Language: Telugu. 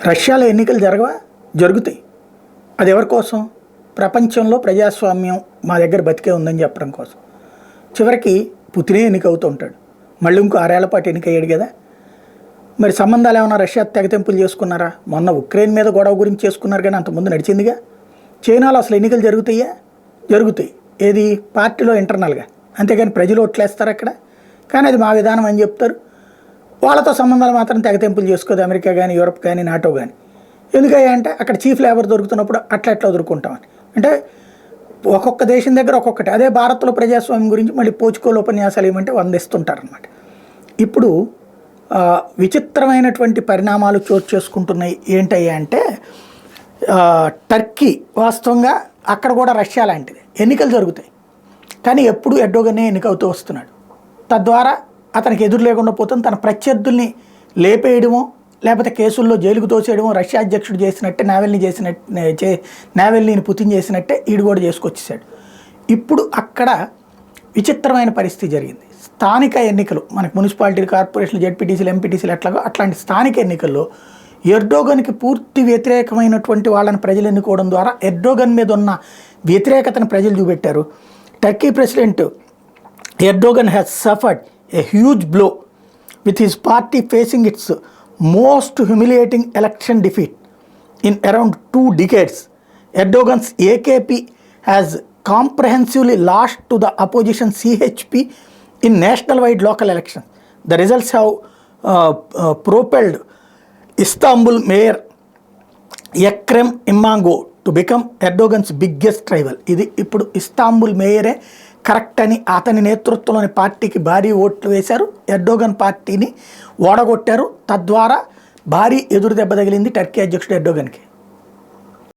రష్యాలో ఎన్నికలు జరుగుతాయి. అది ఎవరి కోసం? ప్రపంచంలో ప్రజాస్వామ్యం మా దగ్గర బతికే ఉందని చెప్పడం కోసం. చివరికి పుతినే ఎన్నికవుతూ ఉంటాడు. మళ్ళీ ఇంకో 6 ఏళ్ల పాటు ఎన్నికయ్యాడు కదా. మరి సంబంధాలు ఏమైనా రష్యా తెగతెంపులు చేసుకున్నారా? మొన్న ఉక్రెయిన్ మీద గొడవ గురించి చేసుకున్నారు, కానీ అంతకుముందు నడిచిందిగా. చైనాలో అసలు ఎన్నికలు జరుగుతాయి. ఏది? పార్టీలో ఇంటర్నల్గా, అంతేగాని ప్రజలు ఓట్లేస్తారు అక్కడ. కానీ అది మా విధానం అని చెప్తారు. వాళ్ళతో సంబంధాలు మాత్రం తెగతెంపులు చేసుకోదు అమెరికా కానీ, యూరప్ కానీ, నాటో కానీ. ఎందుకయ్యా అంటే అక్కడ చీఫ్ లేబర్ దొరుకుతున్నప్పుడు అట్లా వదులుకుంటామని. అంటే ఒక్కొక్క దేశం దగ్గర ఒక్కొక్కటి. అదే భారత్లో ప్రజాస్వామ్యం గురించి మళ్ళీ పోచుకోలు ఉపన్యాసాలు ఏమంటే 100 ఇస్తుంటారనమాట. ఇప్పుడు విచిత్రమైనటువంటి పరిణామాలు చోటు చేసుకుంటున్నాయి. ఏంటయ్యా అంటే టర్కీ వాస్తవంగా అక్కడ కూడా రష్యా లాంటిది. ఎన్నికలు జరుగుతాయి, కానీ ఎప్పుడు ఎర్డోగనే ఎన్నికవుతూ వస్తున్నాడు. తద్వారా అతనికి ఎదురు లేకుండా పోతుంది. తన ప్రత్యర్థుల్ని లేపేయడమో లేకపోతే కేసుల్లో జైలుకు తోసేయడమో రష్యా అధ్యక్షుడు చేసినట్టే, నావెల్నీని పుతిన్ చేసినట్టే ఈడు కూడా చేసుకొచ్చేసాడు. ఇప్పుడు అక్కడ విచిత్రమైన పరిస్థితి జరిగింది. స్థానిక ఎన్నికలు, మనకు మున్సిపాలిటీలు, కార్పొరేషన్లు, జెడ్పీటీసీలు, ఎంపీటీసీలు ఎట్లాగో అట్లాంటి స్థానిక ఎన్నికల్లో ఎర్డోగన్కి పూర్తి వ్యతిరేకమైనటువంటి వాళ్ళని ప్రజలు ఎన్నుకోవడం ద్వారా ఎర్డోగన్ మీద ఉన్న వ్యతిరేకతను ప్రజలు చూపెట్టారు. Turkey president Erdogan has suffered a huge blow with his party facing its most humiliating election defeat in around 2 decades. Erdogan's AKP has comprehensively lost to the opposition CHP in national-wide local elections. The results have propelled Istanbul mayor Ekrem İmamoğlu to become Erdogan's biggest rival. ఇది ఇప్పుడు ఇస్తాంబుల్ మేయరే కరెక్ట్ అని అతని నేతృత్వంలోని పార్టీకి భారీ ఓట్లు వేశారు. ఎర్డోగన్ పార్టీని ఓడగొట్టారు. తద్వారా భారీ ఎదురు దెబ్బ తగిలింది టర్కీ అధ్యక్షుడు ఎర్డోగన్కి.